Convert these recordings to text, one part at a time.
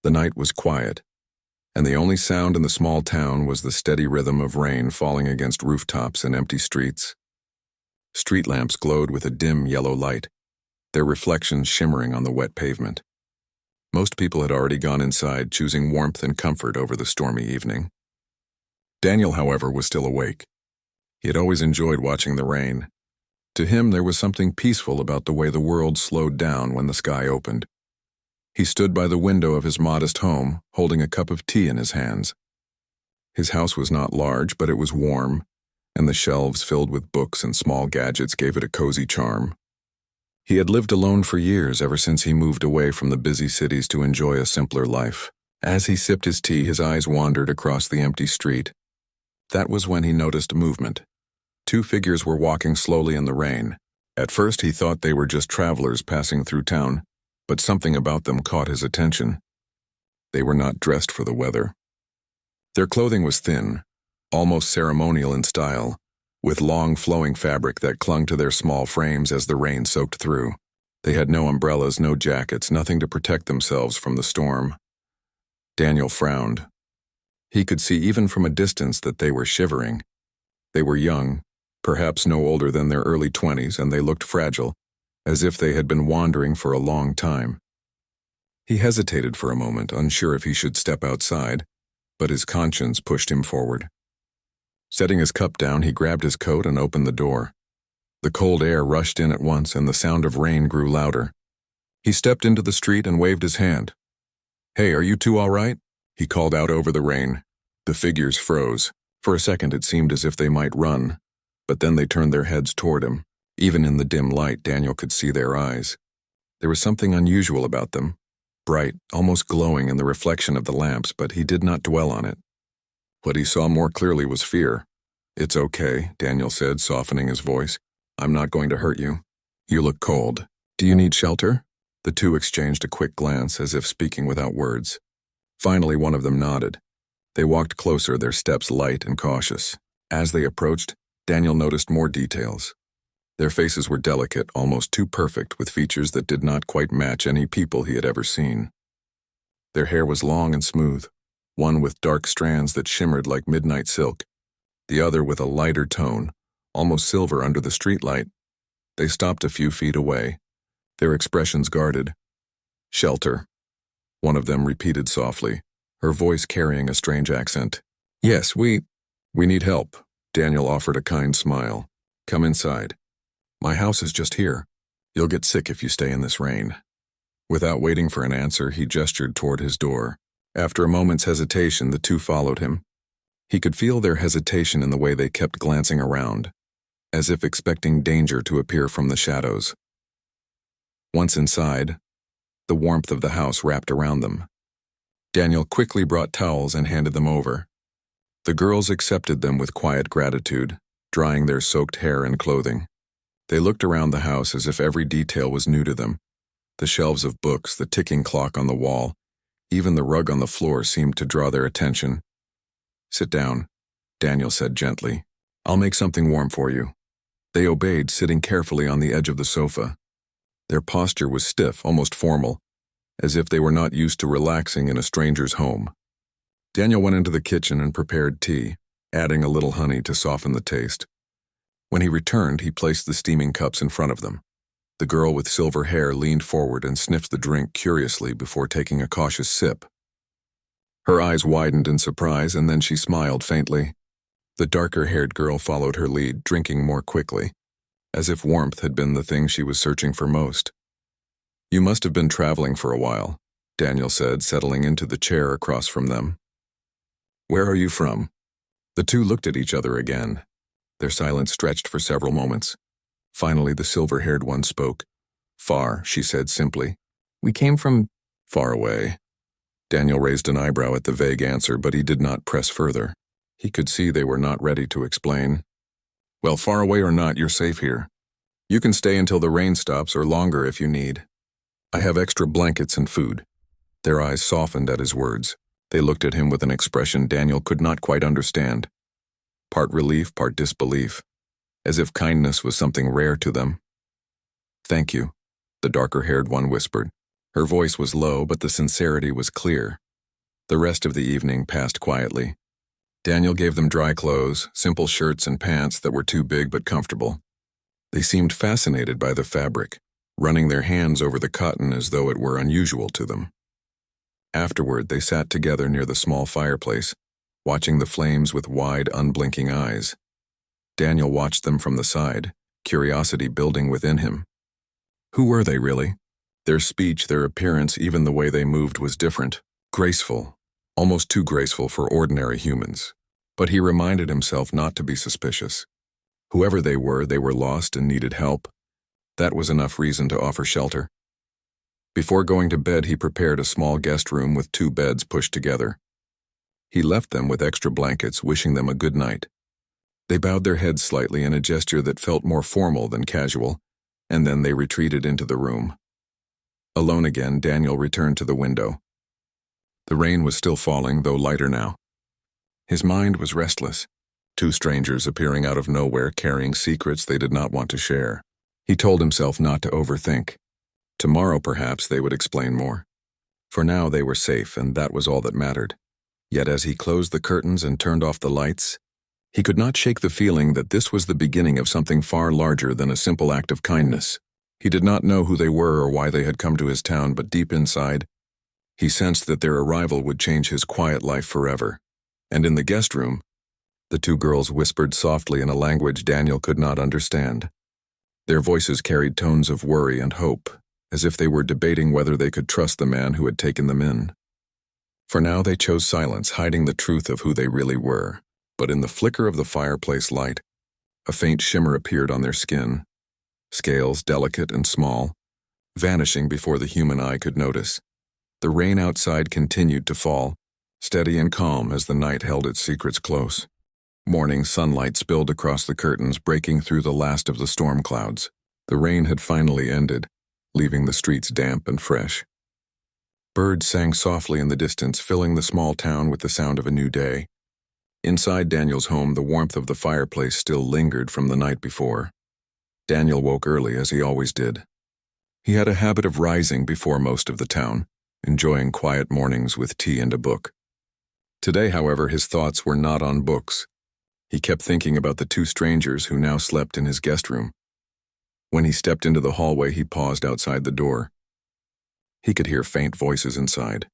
The night was quiet, and the only sound in the small town was the steady rhythm of rain falling against rooftops and empty streets. Street lamps glowed with a dim yellow light, their reflections shimmering on the wet pavement. Most people had already gone inside, choosing warmth and comfort over the stormy evening. Daniel, however, was still awake. He had always enjoyed watching the rain. To him, there was something peaceful about the way the world slowed down when the sky opened. He stood by the window of his modest home, holding a cup of tea in his hands. His house was not large, but it was warm, and the shelves filled with books and small gadgets gave it a cozy charm. He had lived alone for years, ever since he moved away from the busy cities to enjoy a simpler life. As he sipped his tea, his eyes wandered across the empty street. That was when he noticed movement. Two figures were walking slowly in the rain. At first he thought they were just travelers passing through town, but something about them caught his attention. They were not dressed for the weather. Their clothing was thin, almost ceremonial in style, with long flowing fabric that clung to their small frames as the rain soaked through. They had no umbrellas, no jackets, nothing to protect themselves from the storm. Daniel frowned. He could see even from a distance that they were shivering. They were young, perhaps no older than their early 20s, and they looked fragile, as if they had been wandering for a long time. He hesitated for a moment, unsure if he should step outside, but his conscience pushed him forward. Setting his cup down, he grabbed his coat and opened the door. The cold air rushed in at once, and the sound of rain grew louder. He stepped into the street and waved his hand. "Hey, are you two all right?" he called out over the rain. The figures froze. For a second it seemed as if they might run, but then they turned their heads toward him. Even in the dim light, Daniel could see their eyes. There was something unusual about them, bright, almost glowing in the reflection of the lamps, but he did not dwell on it. What he saw more clearly was fear. "It's okay," Daniel said, softening his voice. "I'm not going to hurt you. You look cold. Do you need shelter?" The two exchanged a quick glance, as if speaking without words. Finally, one of them nodded. They walked closer, their steps light and cautious. As they approached, Daniel noticed more details. Their faces were delicate, almost too perfect, with features that did not quite match any people he had ever seen. Their hair was long and smooth, one with dark strands that shimmered like midnight silk, the other with a lighter tone, almost silver under the streetlight. They stopped a few feet away, their expressions guarded. "Shelter," one of them repeated softly, her voice carrying a strange accent. "Yes, we need help," Daniel offered a kind smile. "Come inside. My house is just here. You'll get sick if you stay in this rain." Without waiting for an answer, he gestured toward his door. After a moment's hesitation, the two followed him. He could feel their hesitation in the way they kept glancing around, as if expecting danger to appear from the shadows. Once inside, the warmth of the house wrapped around them. Daniel quickly brought towels and handed them over. The girls accepted them with quiet gratitude, drying their soaked hair and clothing. They looked around the house as if every detail was new to them. The shelves of books, the ticking clock on the wall, even the rug on the floor seemed to draw their attention. "Sit down," Daniel said gently. "I'll make something warm for you." They obeyed, sitting carefully on the edge of the sofa. Their posture was stiff, almost formal, as if they were not used to relaxing in a stranger's home. Daniel went into the kitchen and prepared tea, adding a little honey to soften the taste. When he returned, he placed the steaming cups in front of them. The girl with silver hair leaned forward and sniffed the drink curiously before taking a cautious sip. Her eyes widened in surprise, and then she smiled faintly. The darker-haired girl followed her lead, drinking more quickly, as if warmth had been the thing she was searching for most. "You must have been traveling for a while," Daniel said, settling into the chair across from them. "Where are you from?" The two looked at each other again. Their silence stretched for several moments. Finally, the silver-haired one spoke. "Far," she said simply. "We came from far away." Daniel raised an eyebrow at the vague answer, but he did not press further. He could see they were not ready to explain. "Well, far away or not, you're safe here. You can stay until the rain stops or longer if you need. I have extra blankets and food." Their eyes softened at his words. They looked at him with an expression Daniel could not quite understand. Part relief, part disbelief, as if kindness was something rare to them. "Thank you," the darker-haired one whispered. Her voice was low, but the sincerity was clear. The rest of the evening passed quietly. Daniel gave them dry clothes, simple shirts and pants that were too big but comfortable. They seemed fascinated by the fabric, running their hands over the cotton as though it were unusual to them. Afterward, they sat together near the small fireplace, watching the flames with wide, unblinking eyes. Daniel watched them from the side, curiosity building within him. Who were they, really? Their speech, their appearance, even the way they moved was different. Graceful, almost too graceful for ordinary humans. But he reminded himself not to be suspicious. Whoever they were lost and needed help. That was enough reason to offer shelter. Before going to bed, he prepared a small guest room with 2 beds pushed together. He left them with extra blankets, wishing them a good night. They bowed their heads slightly in a gesture that felt more formal than casual, and then they retreated into the room. Alone again, Daniel returned to the window. The rain was still falling, though lighter now. His mind was restless. 2 strangers appearing out of nowhere, carrying secrets they did not want to share. He told himself not to overthink. Tomorrow, perhaps, they would explain more. For now, they were safe, and that was all that mattered. Yet as he closed the curtains and turned off the lights, he could not shake the feeling that this was the beginning of something far larger than a simple act of kindness. He did not know who they were or why they had come to his town, but deep inside, he sensed that their arrival would change his quiet life forever. And in the guest room, the 2 girls whispered softly in a language Daniel could not understand. Their voices carried tones of worry and hope, as if they were debating whether they could trust the man who had taken them in. For now they chose silence, hiding the truth of who they really were. But in the flicker of the fireplace light, a faint shimmer appeared on their skin, scales delicate and small, vanishing before the human eye could notice. The rain outside continued to fall, steady and calm as the night held its secrets close. Morning sunlight spilled across the curtains, breaking through the last of the storm clouds. The rain had finally ended, leaving the streets damp and fresh. Birds sang softly in the distance, filling the small town with the sound of a new day. Inside Daniel's home, the warmth of the fireplace still lingered from the night before. Daniel woke early, as he always did. He had a habit of rising before most of the town, enjoying quiet mornings with tea and a book. Today, however, his thoughts were not on books. He kept thinking about the 2 strangers who now slept in his guest room. When he stepped into the hallway, he paused outside the door. He could hear faint voices inside.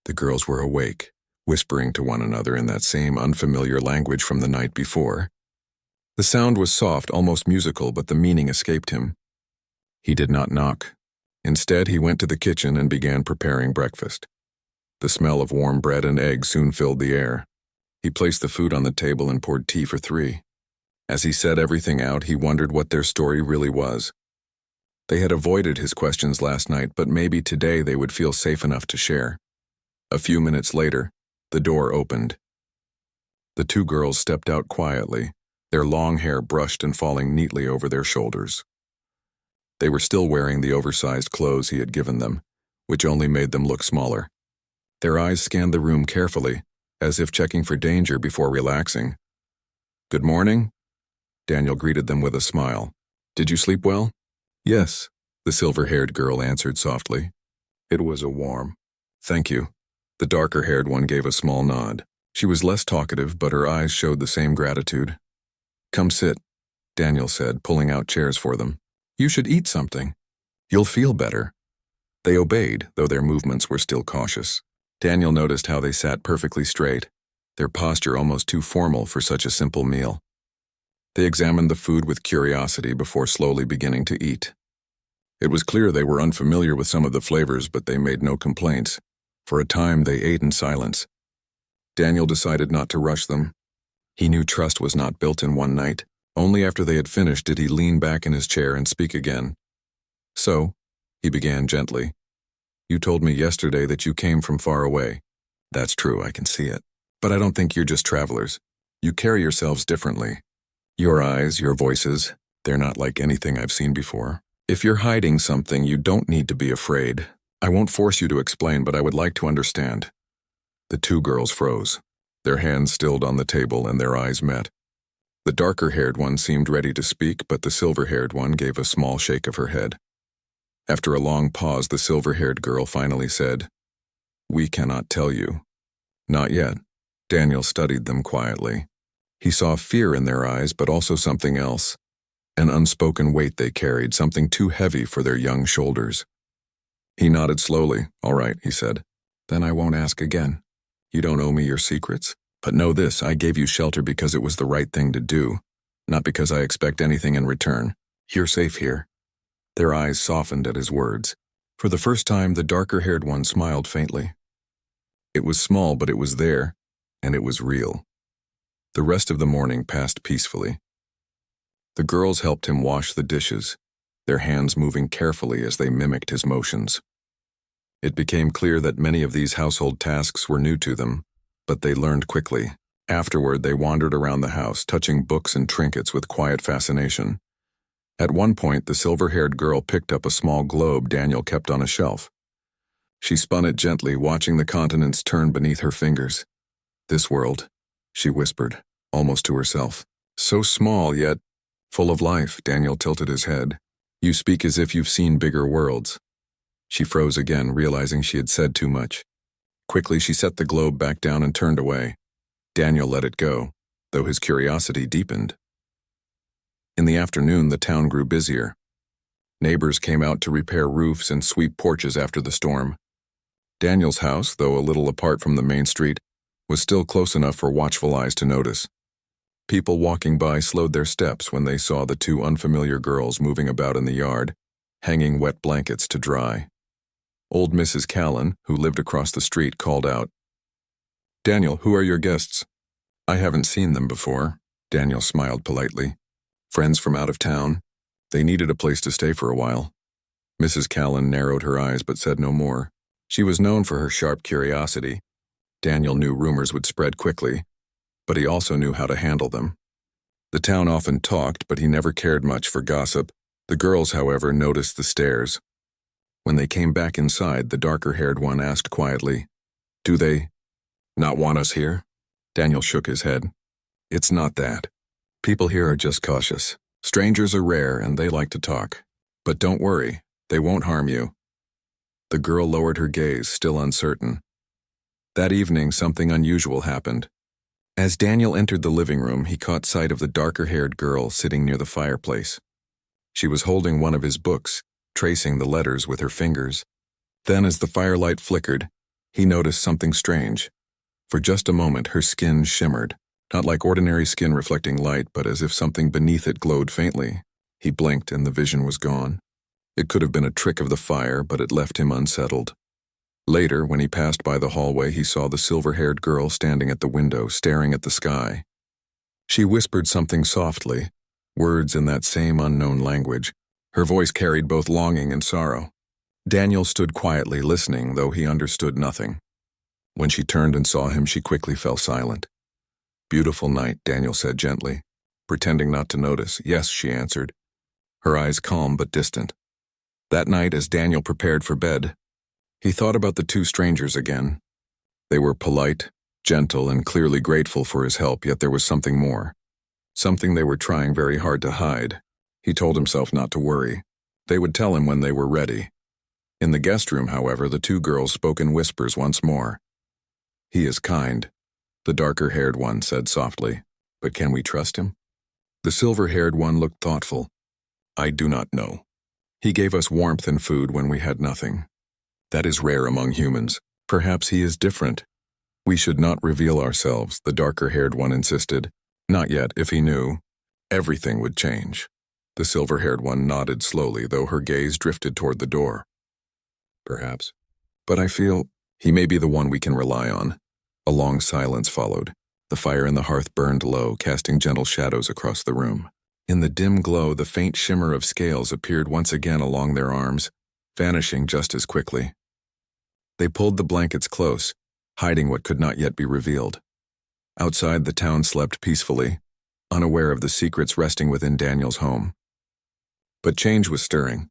The girls were awake, whispering to one another in that same unfamiliar language from the night before. The sound was soft, almost musical, but the meaning escaped him. He did not knock. Instead, he went to the kitchen and began preparing breakfast. The smell of warm bread and eggs soon filled the air. He placed the food on the table and poured tea for 3. As he said everything out, he wondered what their story really was. They had avoided his questions last night, but maybe today they would feel safe enough to share. A few minutes later, the door opened. The 2 girls stepped out quietly, their long hair brushed and falling neatly over their shoulders. They were still wearing the oversized clothes he had given them, which only made them look smaller. Their eyes scanned the room carefully, as if checking for danger before relaxing. "Good morning," Daniel greeted them with a smile. "Did you sleep well?" "Yes," the silver-haired girl answered softly. "It was a warm." "Thank you." The darker-haired one gave a small nod. She was less talkative, but her eyes showed the same gratitude. "Come sit," Daniel said, pulling out chairs for them. "You should eat something. You'll feel better." They obeyed, though their movements were still cautious. Daniel noticed how they sat perfectly straight, their posture almost too formal for such a simple meal. They examined the food with curiosity before slowly beginning to eat. It was clear they were unfamiliar with some of the flavors, but they made no complaints. For a time, they ate in silence. Daniel decided not to rush them. He knew trust was not built in one night. Only after they had finished did he lean back in his chair and speak again. "So," he began gently, "you told me yesterday that you came from far away. That's true, I can see it. But I don't think you're just travelers. You carry yourselves differently. Your eyes, your voices, they're not like anything I've seen before. If you're hiding something, you don't need to be afraid. I won't force you to explain, but I would like to understand." The 2 girls froze, their hands stilled on the table and their eyes met. The darker-haired one seemed ready to speak, but the silver-haired one gave a small shake of her head. After a long pause, the silver-haired girl finally said, "We cannot tell you." "Not yet." Daniel studied them quietly. He saw fear in their eyes, but also something else. An unspoken weight they carried, something too heavy for their young shoulders. He nodded slowly. "All right," he said. "Then I won't ask again. You don't owe me your secrets. But know this, I gave you shelter because it was the right thing to do, not because I expect anything in return. You're safe here." Their eyes softened at his words. For the first time, the darker-haired one smiled faintly. It was small, but it was there, and it was real. The rest of the morning passed peacefully. The girls helped him wash the dishes, their hands moving carefully as they mimicked his motions. It became clear that many of these household tasks were new to them, but they learned quickly. Afterward, they wandered around the house, touching books and trinkets with quiet fascination. At one point, the silver-haired girl picked up a small globe Daniel kept on a shelf. She spun it gently, watching the continents turn beneath her fingers. "This world," she whispered, almost to herself. "So small, yet full of life." Daniel tilted his head. "You speak as if you've seen bigger worlds." She froze again, realizing she had said too much. Quickly, she set the globe back down and turned away. Daniel let it go, though his curiosity deepened. In the afternoon, the town grew busier. Neighbors came out to repair roofs and sweep porches after the storm. Daniel's house, though a little apart from the main street, was still close enough for watchful eyes to notice. People walking by slowed their steps when they saw the two unfamiliar girls moving about in the yard, hanging wet blankets to dry. Old Mrs. Callan, who lived across the street, called out, "Daniel, who are your guests?" "I haven't seen them before." Daniel smiled politely. "Friends from out of town. They needed a place to stay for a while." Mrs. Callan narrowed her eyes but said no more. She was known for her sharp curiosity. Daniel knew rumors would spread quickly, but he also knew how to handle them. The town often talked, but he never cared much for gossip. The girls, however, noticed the stares. When they came back inside, the darker-haired one asked quietly, "Do they not want us here?" Daniel shook his head. "It's not that. People here are just cautious. Strangers are rare and they like to talk. But don't worry, they won't harm you." The girl lowered her gaze, still uncertain. That evening, something unusual happened. As Daniel entered the living room, he caught sight of the darker-haired girl sitting near the fireplace. She was holding one of his books, tracing the letters with her fingers. Then, as the firelight flickered, he noticed something strange. For just a moment, her skin shimmered, not like ordinary skin reflecting light, but as if something beneath it glowed faintly. He blinked and the vision was gone. It could have been a trick of the fire, but it left him unsettled. Later, when he passed by the hallway, he saw the silver-haired girl standing at the window, staring at the sky. She whispered something softly, words in that same unknown language. Her voice carried both longing and sorrow. Daniel stood quietly, listening, though he understood nothing. When she turned and saw him, she quickly fell silent. "Beautiful night," Daniel said gently, pretending not to notice. "Yes," she answered, her eyes calm but distant. That night, as Daniel prepared for bed, he thought about the two strangers again. They were polite, gentle, and clearly grateful for his help, yet there was something more. Something they were trying very hard to hide. He told himself not to worry. They would tell him when they were ready. In the guest room, however, the two girls spoke in whispers once more. "He is kind," the darker-haired one said softly. "But can we trust him?" The silver-haired one looked thoughtful. "I do not know. He gave us warmth and food when we had nothing. That is rare among humans. Perhaps he is different." "We should not reveal ourselves," the darker-haired one insisted. "Not yet. If he knew, everything would change." The silver-haired one nodded slowly, though her gaze drifted toward the door. "Perhaps. But I feel he may be the one we can rely on." A long silence followed. The fire in the hearth burned low, casting gentle shadows across the room. In the dim glow, the faint shimmer of scales appeared once again along their arms, vanishing just as quickly. They pulled the blankets close, hiding what could not yet be revealed. Outside, the town slept peacefully, unaware of the secrets resting within Daniel's home. But change was stirring.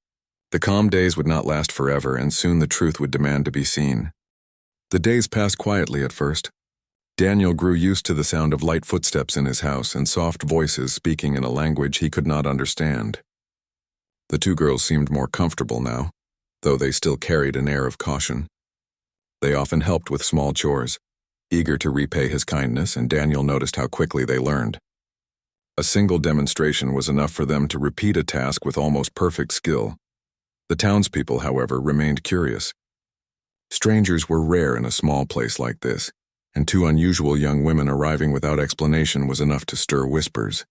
The calm days would not last forever, and soon the truth would demand to be seen. The days passed quietly at first. Daniel grew used to the sound of light footsteps in his house and soft voices speaking in a language he could not understand. The two girls seemed more comfortable now, though they still carried an air of caution. They often helped with small chores, eager to repay his kindness, and Daniel noticed how quickly they learned. A single demonstration was enough for them to repeat a task with almost perfect skill. The townspeople, however, remained curious. Strangers were rare in a small place like this, and two unusual young women arriving without explanation was enough to stir whispers.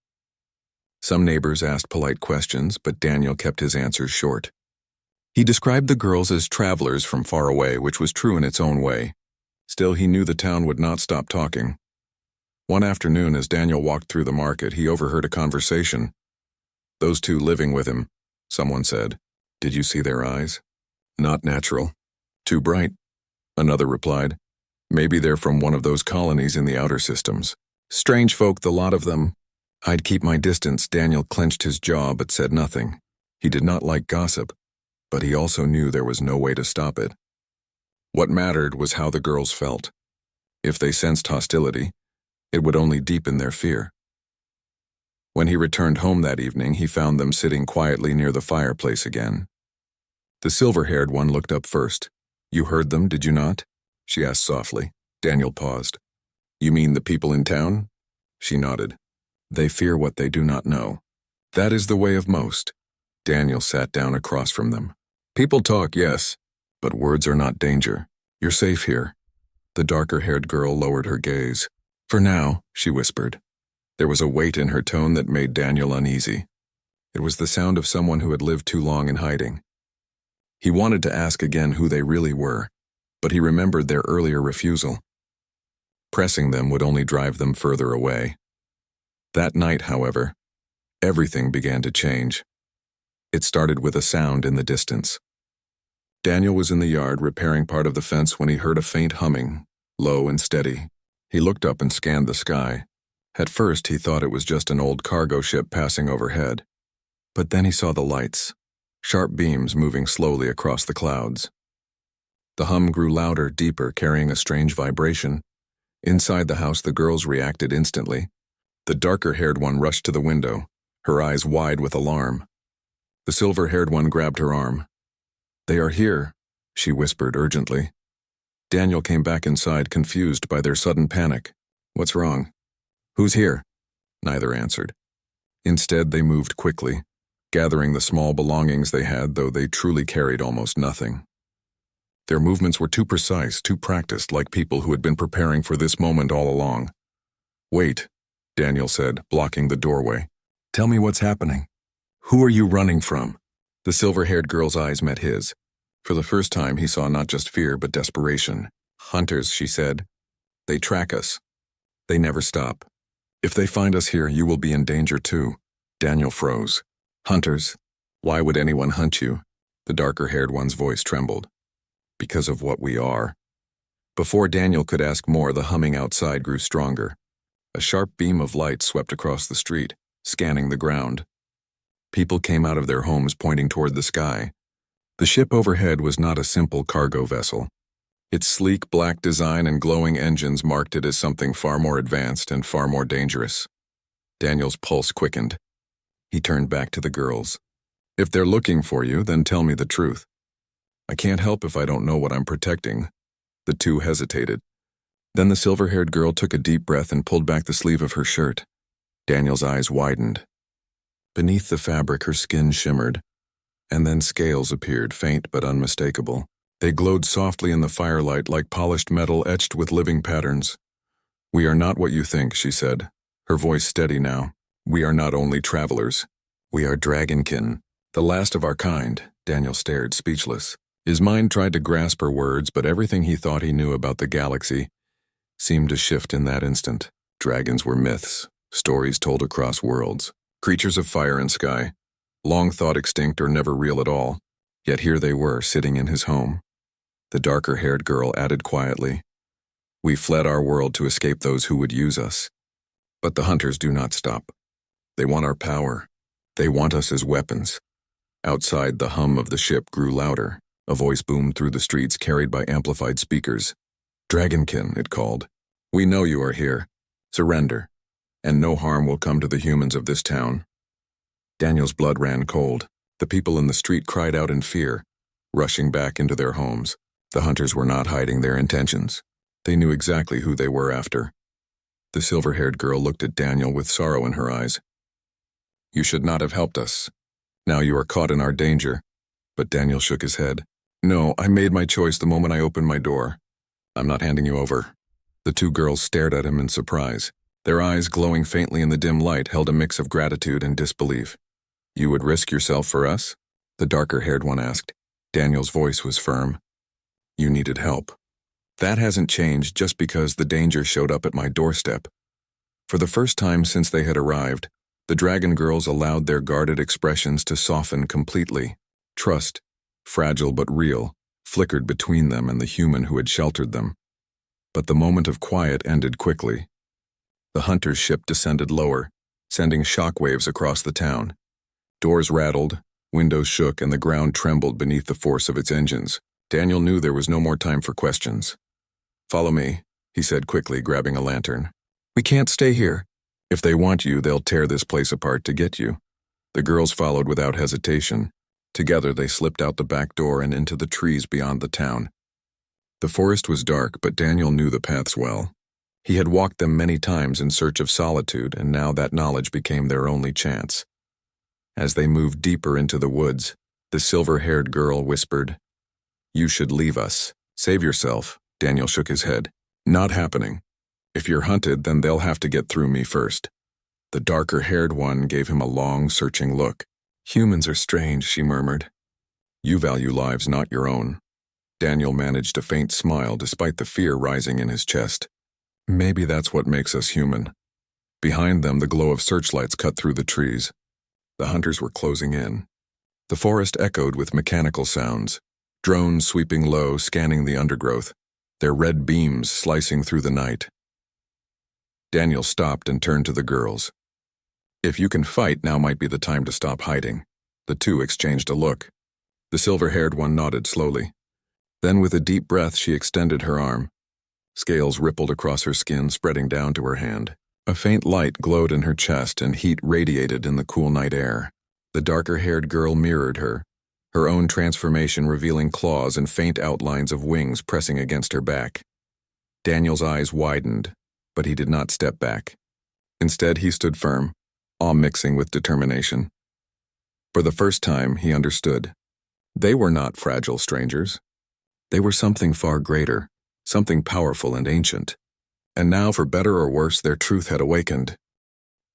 Some neighbors asked polite questions, but Daniel kept his answers short. He described the girls as travelers from far away, which was true in its own way. Still, he knew the town would not stop talking. One afternoon, as Daniel walked through the market, he overheard a conversation. "Those two living with him," someone said. "Did you see their eyes? Not natural. Too bright," another replied. "Maybe they're from one of those colonies in the outer systems. Strange folk, the lot of them." "I'd keep my distance." Daniel clenched his jaw but said nothing. He did not like gossip, but he also knew there was no way to stop it. What mattered was how the girls felt. If they sensed hostility, it would only deepen their fear. When he returned home that evening, he found them sitting quietly near the fireplace again. The silver-haired one looked up first. "You heard them, did you not?" she asked softly. Daniel paused. "You mean the people in town?" She nodded. "They fear what they do not know. That is the way of most." Daniel sat down across from them. "People talk, yes, but words are not danger. You're safe here." The darker-haired girl lowered her gaze. "For now," she whispered. There was a weight in her tone that made Daniel uneasy. It was the sound of someone who had lived too long in hiding. He wanted to ask again who they really were, but he remembered their earlier refusal. Pressing them would only drive them further away. That night, however, everything began to change. It started with a sound in the distance. Daniel was in the yard repairing part of the fence when he heard a faint humming, low and steady. He looked up and scanned the sky. At first, he thought it was just an old cargo ship passing overhead. But then he saw the lights, sharp beams moving slowly across the clouds. The hum grew louder, deeper, carrying a strange vibration. Inside the house, the girls reacted instantly. The darker-haired one rushed to the window, her eyes wide with alarm. The silver-haired one grabbed her arm. "They are here," she whispered urgently. Daniel came back inside, confused by their sudden panic. "What's wrong? Who's here?" Neither answered. Instead, they moved quickly, gathering the small belongings they had, though they truly carried almost nothing. Their movements were too precise, too practiced, like people who had been preparing for this moment all along. "Wait," Daniel said, blocking the doorway. "Tell me what's happening. Who are you running from?" The silver-haired girl's eyes met his. For the first time, he saw not just fear, but desperation. "Hunters," she said. "They track us. They never stop. If they find us here, you will be in danger too." Daniel froze. "Hunters? Why would anyone hunt you?" The darker-haired one's voice trembled. "Because of what we are." Before Daniel could ask more, the humming outside grew stronger. A sharp beam of light swept across the street, scanning the ground. People came out of their homes pointing toward the sky. The ship overhead was not a simple cargo vessel. Its sleek black design and glowing engines marked it as something far more advanced and far more dangerous. Daniel's pulse quickened. He turned back to the girls. "If they're looking for you, then tell me the truth." "I can't help if I don't know what I'm protecting." The two hesitated. Then the silver-haired girl took a deep breath and pulled back the sleeve of her shirt. Daniel's eyes widened. Beneath the fabric, her skin shimmered, and then scales appeared, faint but unmistakable. They glowed softly in the firelight like polished metal etched with living patterns. "We are not what you think," she said, her voice steady now. "We are not only travelers. We are dragonkin, the last of our kind." Daniel stared, speechless. His mind tried to grasp her words, but everything he thought he knew about the galaxy seemed to shift in that instant. Dragons were myths, stories told across worlds, creatures of fire and sky, long thought extinct or never real at all. Yet here they were, sitting in his home. The darker-haired girl added quietly, "We fled our world to escape those who would use us. But the hunters do not stop. They want our power. They want us as weapons." Outside, the hum of the ship grew louder. A voice boomed through the streets, carried by amplified speakers. "Dragonkin," it called. "We know you are here. Surrender, and no harm will come to the humans of this town." Daniel's blood ran cold. The people in the street cried out in fear. rushing back into their homes. The hunters were not hiding their intentions. They knew exactly who they were after. The silver-haired girl looked at Daniel with sorrow in her eyes. "You should not have helped us. Now you are caught in our danger." But Daniel shook his head. "No, I made my choice the moment I opened my door. I'm not handing you over." The two girls stared at him in surprise. Their eyes, glowing faintly in the dim light, held a mix of gratitude and disbelief. "You would risk yourself for us?" the darker-haired one asked. Daniel's voice was firm. "You needed help. That hasn't changed just because the danger showed up at my doorstep." For the first time since they had arrived, the dragon girls allowed their guarded expressions to soften completely. Trust, fragile but real, flickered between them and the human who had sheltered them. But the moment of quiet ended quickly. The hunter's ship descended lower, sending shockwaves across the town. Doors rattled, windows shook, and the ground trembled beneath the force of its engines. Daniel knew there was no more time for questions. "Follow me," he said quickly, grabbing a lantern. "We can't stay here. If they want you, they'll tear this place apart to get you." The girls followed without hesitation. Together they slipped out the back door and into the trees beyond the town. The forest was dark, but Daniel knew the paths well. He had walked them many times in search of solitude, and now that knowledge became their only chance. As they moved deeper into the woods, the silver-haired girl whispered, "You should leave us. Save yourself." Daniel shook his head. "Not happening. If you're hunted, then they'll have to get through me first." The darker-haired one gave him a long, searching look. "Humans are strange," she murmured. "You value lives, not your own." Daniel managed a faint smile despite the fear rising in his chest. "Maybe that's what makes us human." Behind them, the glow of searchlights cut through the trees. The hunters were closing in. The forest echoed with mechanical sounds, drones sweeping low, scanning the undergrowth, their red beams slicing through the night. Daniel stopped and turned to the girls. "If you can fight, now might be the time to stop hiding." The two exchanged a look. The silver-haired one nodded slowly. Then, with a deep breath, she extended her arm. Scales rippled across her skin, spreading down to her hand. A faint light glowed in her chest, and heat radiated in the cool night air. The darker-haired girl mirrored her, her own transformation revealing claws and faint outlines of wings pressing against her back. Daniel's eyes widened, but he did not step back. Instead, he stood firm, awe mixing with determination. For the first time, he understood. They were not fragile strangers. They were something far greater, something powerful and ancient. And now, for better or worse, their truth had awakened.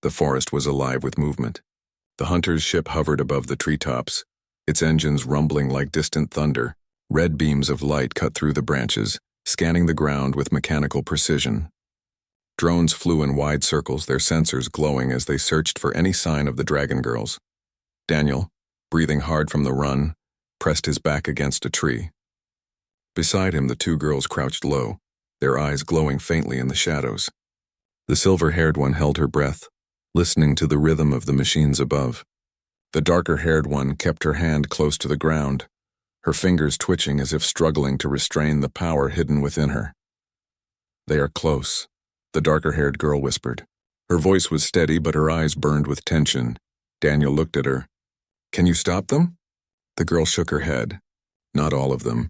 The forest was alive with movement. The hunter's ship hovered above the treetops, its engines rumbling like distant thunder. Red beams of light cut through the branches, scanning the ground with mechanical precision. Drones flew in wide circles, their sensors glowing as they searched for any sign of the dragon girls. Daniel, breathing hard from the run, pressed his back against a tree. Beside him, the two girls crouched low, their eyes glowing faintly in the shadows. The silver-haired one held her breath, listening to the rhythm of the machines above. The darker-haired one kept her hand close to the ground, her fingers twitching as if struggling to restrain the power hidden within her. "They are close," the darker-haired girl whispered. Her voice was steady, but her eyes burned with tension. Daniel looked at her. "Can you stop them?" The girl shook her head. "Not all of them.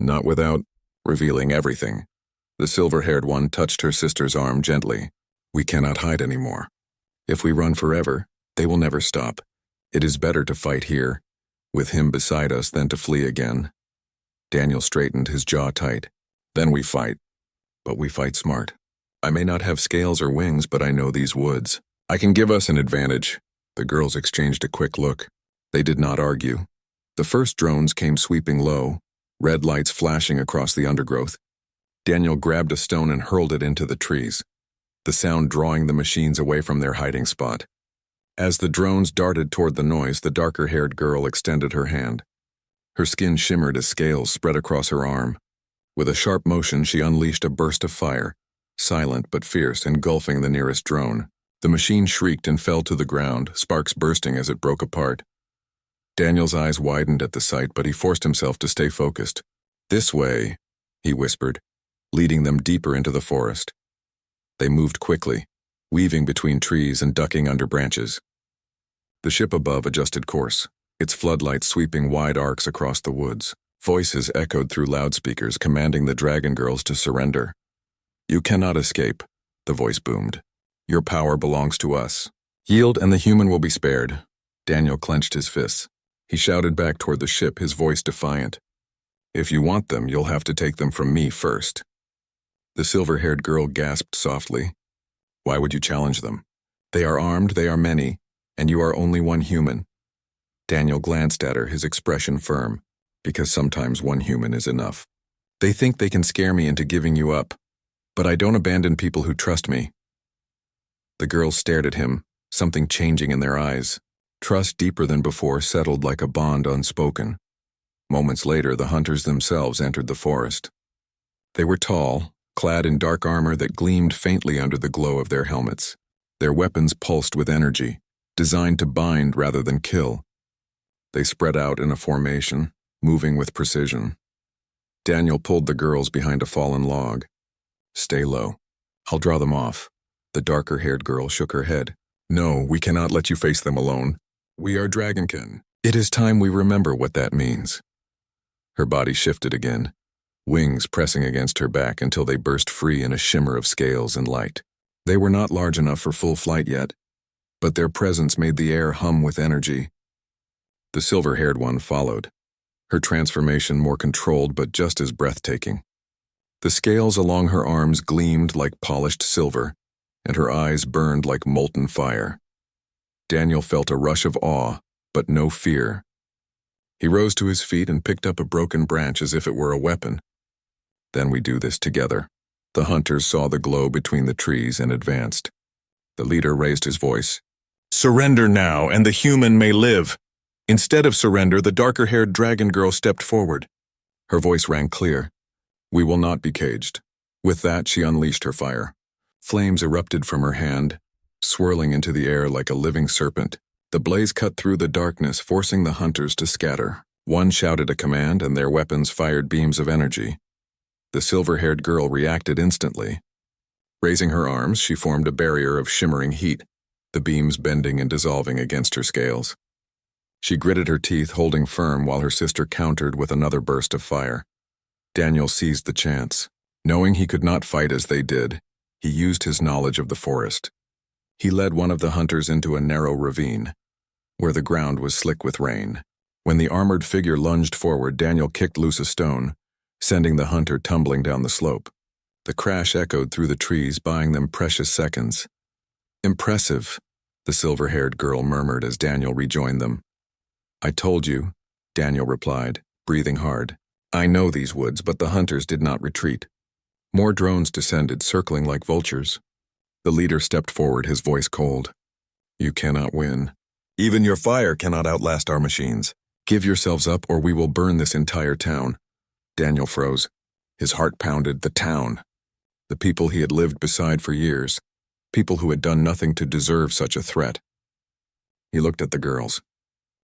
Not without revealing everything." The silver-haired one touched her sister's arm gently. "We cannot hide anymore. If we run forever, they will never stop. It is better to fight here, with him beside us, than to flee again." Daniel straightened, his jaw tight. "Then we fight. But we fight smart. I may not have scales or wings, but I know these woods. I can give us an advantage." The girls exchanged a quick look. They did not argue. The first drones came sweeping low, red lights flashing across the undergrowth. Daniel grabbed a stone and hurled it into the trees, the sound drawing the machines away from their hiding spot. As the drones darted toward the noise, the darker-haired girl extended her hand. Her skin shimmered as scales spread across her arm. With a sharp motion, she unleashed a burst of fire, silent but fierce, engulfing the nearest drone. The machine shrieked and fell to the ground, sparks bursting as it broke apart. Daniel's eyes widened at the sight, but he forced himself to stay focused. "This way," he whispered, leading them deeper into the forest. They moved quickly, weaving between trees and ducking under branches. The ship above adjusted course, its floodlights sweeping wide arcs across the woods. Voices echoed through loudspeakers commanding the dragon girls to surrender. "You cannot escape," the voice boomed. "Your power belongs to us. Yield and the human will be spared." Daniel clenched his fists. He shouted back toward the ship, his voice defiant. "If you want them, you'll have to take them from me first." The silver-haired girl gasped softly. "Why would you challenge them? They are armed, they are many, and you are only one human." Daniel glanced at her, his expression firm, because sometimes one human is enough. "They think they can scare me into giving you up, but I don't abandon people who trust me." The girls stared at him, something changing in their eyes. Trust deeper than before settled like a bond unspoken. Moments later, the hunters themselves entered the forest. They were tall, clad in dark armor that gleamed faintly under the glow of their helmets. Their weapons pulsed with energy, designed to bind rather than kill. They spread out in a formation, moving with precision. Daniel pulled the girls behind a fallen log. "Stay low. I'll draw them off." The darker-haired girl shook her head. "No, we cannot let you face them alone. We are Dragonkin. It is time we remember what that means." Her body shifted again, wings pressing against her back until they burst free in a shimmer of scales and light. They were not large enough for full flight yet, but their presence made the air hum with energy. The silver-haired one followed, her transformation more controlled but just as breathtaking. The scales along her arms gleamed like polished silver, and her eyes burned like molten fire. Daniel felt a rush of awe, but no fear. He rose to his feet and picked up a broken branch as if it were a weapon. "Then we do this together." The hunters saw the glow between the trees and advanced. The leader raised his voice. "Surrender now, and the human may live." Instead of surrender, the darker-haired dragon girl stepped forward. Her voice rang clear. "We will not be caged." With that, she unleashed her fire. Flames erupted from her hand, swirling into the air like a living serpent. The blaze cut through the darkness, forcing the hunters to scatter. One shouted a command, and their weapons fired beams of energy. The silver-haired girl reacted instantly. Raising her arms, she formed a barrier of shimmering heat, the beams bending and dissolving against her scales. She gritted her teeth, holding firm while her sister countered with another burst of fire. Daniel seized the chance. Knowing he could not fight as they did, he used his knowledge of the forest. He led one of the hunters into a narrow ravine, where the ground was slick with rain. When the armored figure lunged forward, Daniel kicked loose a stone, sending the hunter tumbling down the slope. The crash echoed through the trees, buying them precious seconds. "Impressive," the silver-haired girl murmured as Daniel rejoined them. "I told you," Daniel replied, breathing hard. "I know these woods, but the hunters did not retreat." More drones descended, circling like vultures. The leader stepped forward, his voice cold. "You cannot win. Even your fire cannot outlast our machines. Give yourselves up or we will burn this entire town." Daniel froze. His heart pounded. The town. The people he had lived beside for years. People who had done nothing to deserve such a threat. He looked at the girls.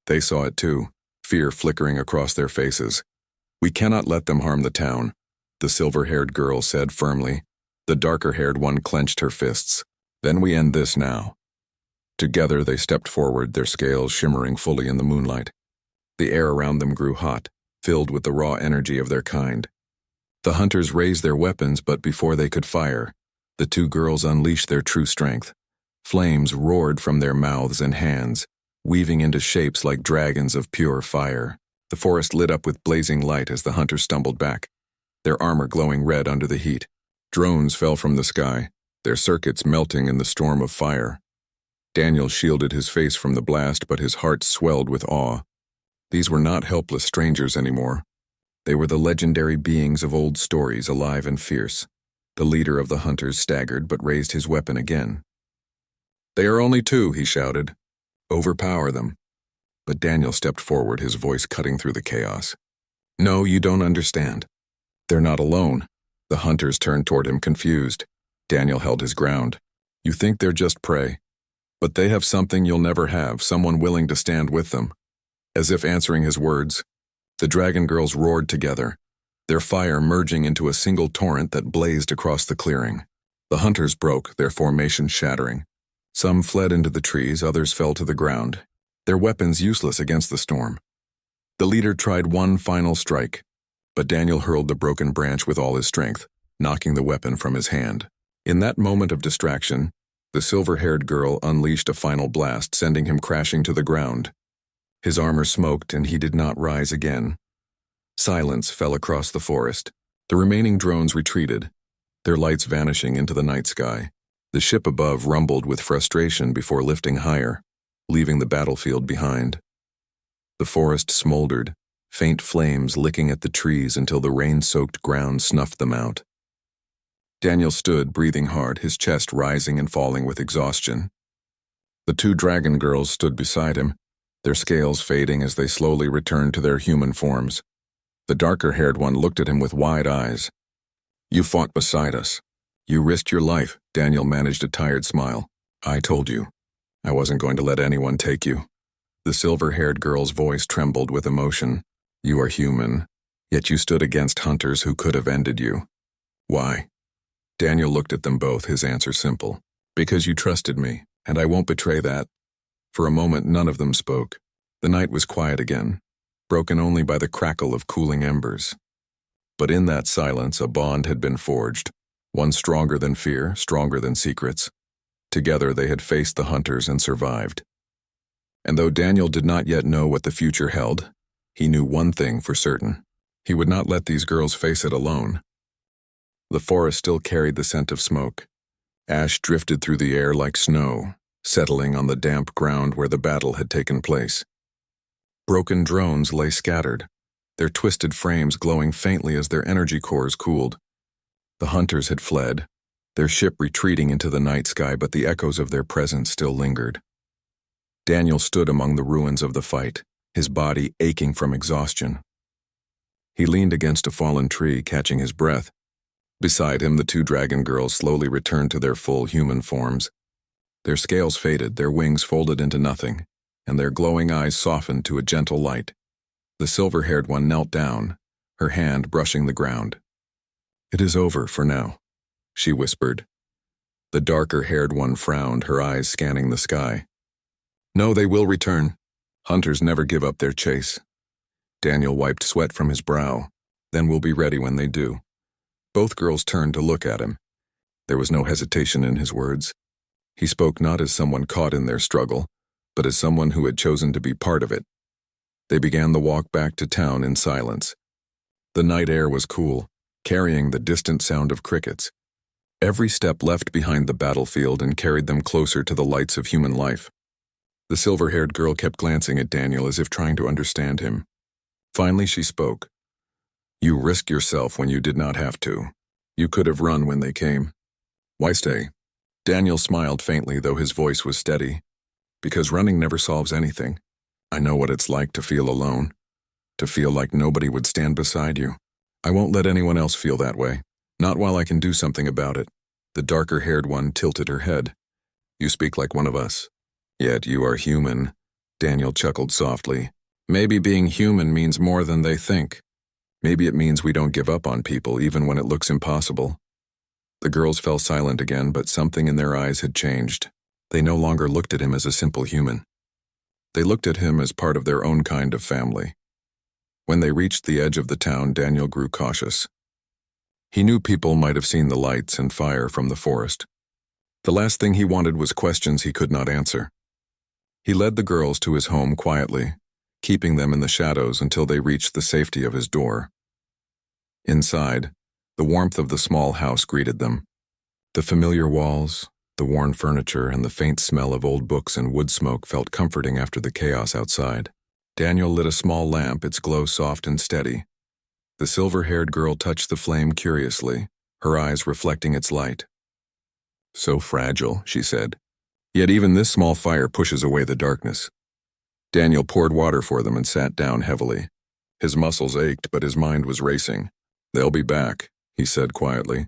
They saw it too, fear flickering across their faces. "We cannot let them harm the town," the silver-haired girl said firmly. The darker-haired one clenched her fists. "Then we end this now." Together they stepped forward, their scales shimmering fully in the moonlight. The air around them grew hot, filled with the raw energy of their kind. The hunters raised their weapons, but before they could fire, the two girls unleashed their true strength. Flames roared from their mouths and hands, weaving into shapes like dragons of pure fire. The forest lit up with blazing light as the hunters stumbled back, their armor glowing red under the heat. Drones fell from the sky, their circuits melting in the storm of fire. Daniel shielded his face from the blast, but his heart swelled with awe. These were not helpless strangers anymore. They were the legendary beings of old stories, alive and fierce. The leader of the hunters staggered but raised his weapon again. "They are only two," he shouted. "Overpower them." But Daniel stepped forward, his voice cutting through the chaos. "No, you don't understand. They're not alone." The hunters turned toward him, confused. Daniel held his ground. "You think they're just prey, but they have something you'll never have, someone willing to stand with them." As if answering his words, the dragon girls roared together, their fire merging into a single torrent that blazed across the clearing. The hunters broke, their formation shattering. Some fled into the trees, others fell to the ground, their weapons useless against the storm. The leader tried one final strike, but Daniel hurled the broken branch with all his strength, knocking the weapon from his hand. In that moment of distraction, the silver-haired girl unleashed a final blast, sending him crashing to the ground. His armor smoked, and he did not rise again. Silence fell across the forest. The remaining drones retreated, their lights vanishing into the night sky. The ship above rumbled with frustration before lifting higher, leaving the battlefield behind. The forest smoldered, faint flames licking at the trees until the rain-soaked ground snuffed them out. Daniel stood, breathing hard, his chest rising and falling with exhaustion. The two dragon girls stood beside him, their scales fading as they slowly returned to their human forms. The darker-haired one looked at him with wide eyes. "You fought beside us. You risked your life," Daniel managed a tired smile. "I told you. I wasn't going to let anyone take you." The silver-haired girl's voice trembled with emotion. "You are human, yet you stood against hunters who could have ended you. Why?" Daniel looked at them both, his answer simple. "Because you trusted me, and I won't betray that." For a moment, none of them spoke. The night was quiet again, broken only by the crackle of cooling embers. But in that silence, a bond had been forged, one stronger than fear, stronger than secrets. Together they had faced the hunters and survived. And though Daniel did not yet know what the future held, he knew one thing for certain. He would not let these girls face it alone. The forest still carried the scent of smoke. Ash drifted through the air like snow, settling on the damp ground where the battle had taken place. Broken drones lay scattered, their twisted frames glowing faintly as their energy cores cooled. The hunters had fled, their ship retreating into the night sky, but the echoes of their presence still lingered. Daniel stood among the ruins of the fight, his body aching from exhaustion. He leaned against a fallen tree, catching his breath. Beside him, the two dragon girls slowly returned to their full human forms. Their scales faded, their wings folded into nothing, and their glowing eyes softened to a gentle light. The silver-haired one knelt down, her hand brushing the ground. "It is over for now," she whispered. The darker-haired one frowned, her eyes scanning the sky. "No, they will return. Hunters never give up their chase." Daniel wiped sweat from his brow. "Then we'll be ready when they do." Both girls turned to look at him. There was no hesitation in his words. He spoke not as someone caught in their struggle, but as someone who had chosen to be part of it. They began the walk back to town in silence. The night air was cool, carrying the distant sound of crickets. Every step left behind the battlefield and carried them closer to the lights of human life. The silver-haired girl kept glancing at Daniel as if trying to understand him. Finally she spoke. "You risked yourself when you did not have to. You could have run when they came. Why stay?" Daniel smiled faintly, though his voice was steady. "Because running never solves anything. I know what it's like to feel alone, to feel like nobody would stand beside you. I won't let anyone else feel that way, not while I can do something about it." The darker-haired one tilted her head. "You speak like one of us. Yet you are human." Daniel chuckled softly. "Maybe being human means more than they think. Maybe it means we don't give up on people even when it looks impossible." The girls fell silent again, but something in their eyes had changed. They no longer looked at him as a simple human. They looked at him as part of their own kind of family. When they reached the edge of the town, Daniel grew cautious. He knew people might have seen the lights and fire from the forest. The last thing he wanted was questions he could not answer. He led the girls to his home quietly, keeping them in the shadows until they reached the safety of his door. Inside, the warmth of the small house greeted them. The familiar walls, the worn furniture, and the faint smell of old books and wood smoke felt comforting after the chaos outside. Daniel lit a small lamp, its glow soft and steady. The silver-haired girl touched the flame curiously, her eyes reflecting its light. "So fragile," she said. "Yet even this small fire pushes away the darkness." Daniel poured water for them and sat down heavily. His muscles ached, but his mind was racing. "They'll be back," he said quietly.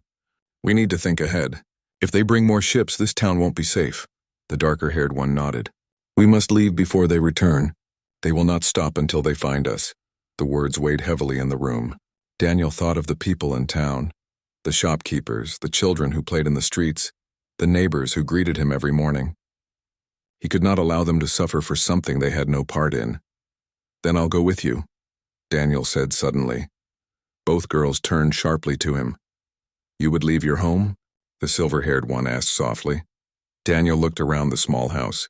"We need to think ahead. If they bring more ships, this town won't be safe." The darker-haired one nodded. "We must leave before they return. They will not stop until they find us." The words weighed heavily in the room. Daniel thought of the people in town, the shopkeepers, the children who played in the streets, the neighbors who greeted him every morning. He could not allow them to suffer for something they had no part in. "Then I'll go with you," Daniel said suddenly. Both girls turned sharply to him. "You would leave your home?" the silver-haired one asked softly. Daniel looked around the small house.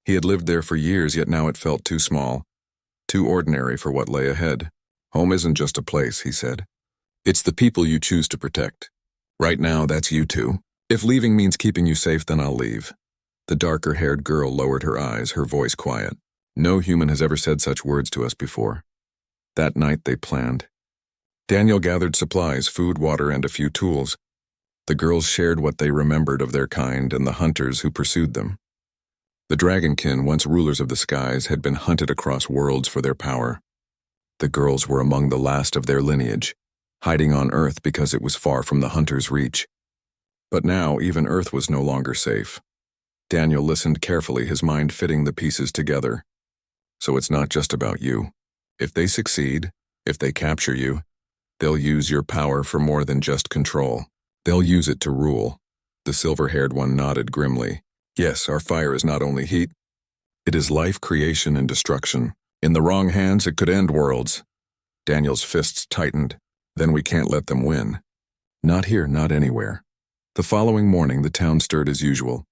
He had lived there for years, yet now it felt too small, too ordinary for what lay ahead. "Home isn't just a place," he said. "It's the people you choose to protect. Right now, that's you two. If leaving means keeping you safe, then I'll leave." The darker-haired girl lowered her eyes, her voice quiet. "No human has ever said such words to us before." That night they planned. Daniel gathered supplies, food, water, and a few tools. The girls shared what they remembered of their kind and the hunters who pursued them. The dragonkin, once rulers of the skies, had been hunted across worlds for their power. The girls were among the last of their lineage, hiding on Earth because it was far from the hunters' reach. But now, even Earth was no longer safe. Daniel listened carefully, his mind fitting the pieces together. "So it's not just about you. If they succeed, if they capture you, they'll use your power for more than just control. They'll use it to rule." The silver-haired one nodded grimly. "Yes, our fire is not only heat. It is life, creation, and destruction. In the wrong hands, it could end worlds." Daniel's fists tightened. "Then we can't let them win. Not here, not anywhere." The following morning, the town stirred as usual.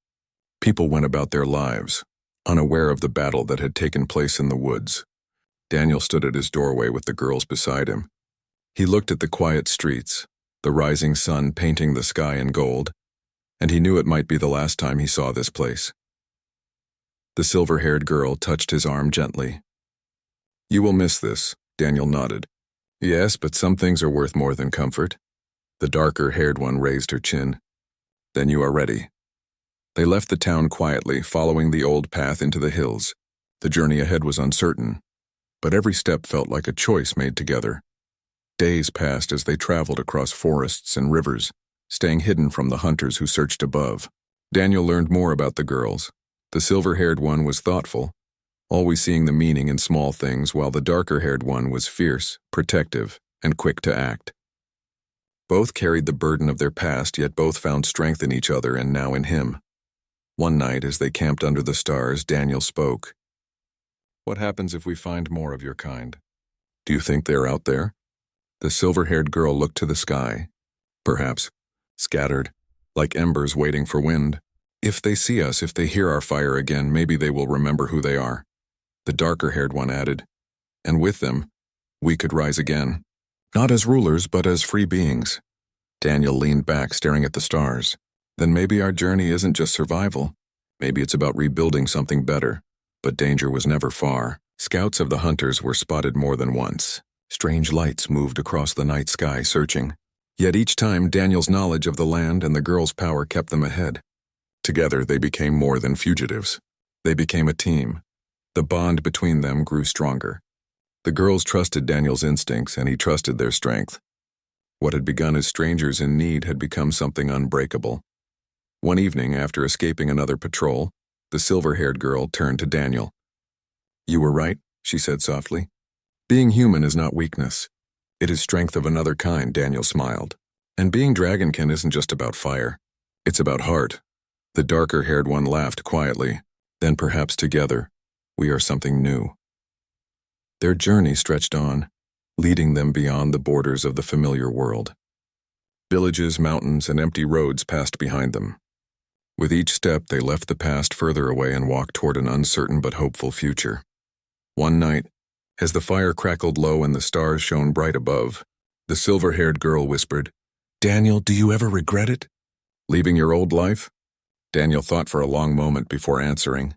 People went about their lives, unaware of the battle that had taken place in the woods. Daniel stood at his doorway with the girls beside him. He looked at the quiet streets, the rising sun painting the sky in gold, and he knew it might be the last time he saw this place. The silver-haired girl touched his arm gently. "You will miss this," Daniel nodded. "Yes, but some things are worth more than comfort." The darker-haired one raised her chin. "Then you are ready." They left the town quietly, following the old path into the hills. The journey ahead was uncertain, but every step felt like a choice made together. Days passed as they traveled across forests and rivers, staying hidden from the hunters who searched above. Daniel learned more about the girls. The silver-haired one was thoughtful, always seeing the meaning in small things, while the darker-haired one was fierce, protective, and quick to act. Both carried the burden of their past, yet both found strength in each other and now in him. One night, as they camped under the stars, Daniel spoke. "What happens if we find more of your kind? Do you think they're out there?" The silver-haired girl looked to the sky. "Perhaps. Scattered, like embers waiting for wind. If they see us, if they hear our fire again, maybe they will remember who they are." The darker-haired one added, "And with them, we could rise again. Not as rulers, but as free beings." Daniel leaned back, staring at the stars. "Then maybe our journey isn't just survival. Maybe it's about rebuilding something better." But danger was never far. Scouts of the hunters were spotted more than once. Strange lights moved across the night sky, searching. Yet each time, Daniel's knowledge of the land and the girl's power kept them ahead. Together, they became more than fugitives. They became a team. The bond between them grew stronger. The girls trusted Daniel's instincts, and he trusted their strength. What had begun as strangers in need had become something unbreakable. One evening, after escaping another patrol, the silver-haired girl turned to Daniel. "You were right," she said softly. "Being human is not weakness. It is strength of another kind," Daniel smiled. "And being dragonkin isn't just about fire. It's about heart." The darker-haired one laughed quietly. "Then perhaps together, we are something new." Their journey stretched on, leading them beyond the borders of the familiar world. Villages, mountains, and empty roads passed behind them. With each step, they left the past further away and walked toward an uncertain but hopeful future. One night, as the fire crackled low and the stars shone bright above, the silver-haired girl whispered, "Daniel, do you ever regret it? Leaving your old life?" Daniel thought for a long moment before answering.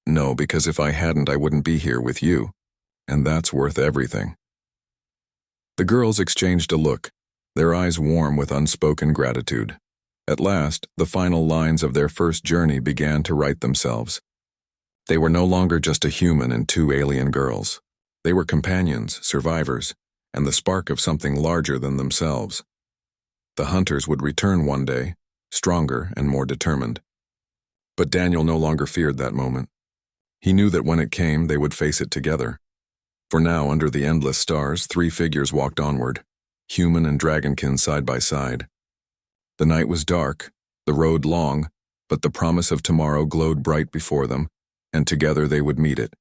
"No, because if I hadn't, I wouldn't be here with you. And that's worth everything." The girls exchanged a look, their eyes warm with unspoken gratitude. At last, the final lines of their first journey began to write themselves. They were no longer just a human and two alien girls. They were companions, survivors, and the spark of something larger than themselves. The hunters would return one day, stronger and more determined. But Daniel no longer feared that moment. He knew that when it came, they would face it together. For now, under the endless stars, three figures walked onward, human and dragonkin side by side. The night was dark, the road long, but the promise of tomorrow glowed bright before them, and together they would meet it.